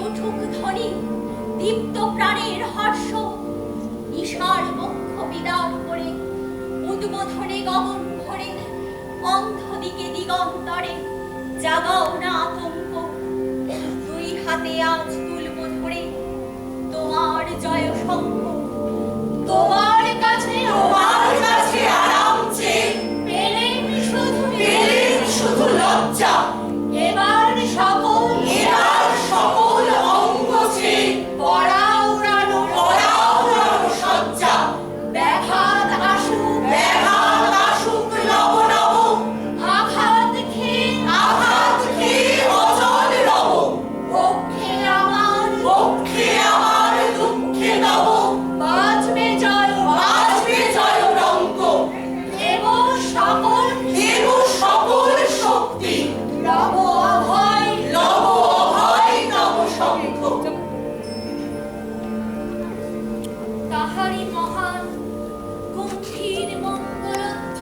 উঠুক ধ্বনি দীপ্ত প্রাণের হর্ষ নিশার বক্ষ বিদার করে উদ্বোধনে গগন ভরে অন্ধ দিকে দিগন্তরে জাগাও না আতঙ্ক দুই হাতে আজ তুলব ধরে তোমার জয় শঙ্খ তোমার কাছে আরাম চেয়ে পেলেন শুধু লজ্জা এবার সকল অঙ্গ চেয়ে পড়া উড়ানো সজ্জা ব্যাঘাত আসুক নব নব আঘাত খেয়ে অচল রব পক্ষে আমার দুঃখে নব বাজবে জয় রঙ্গ দেব সকল শক্তি লব অভয় নব শঙ্খ তাহারি মহান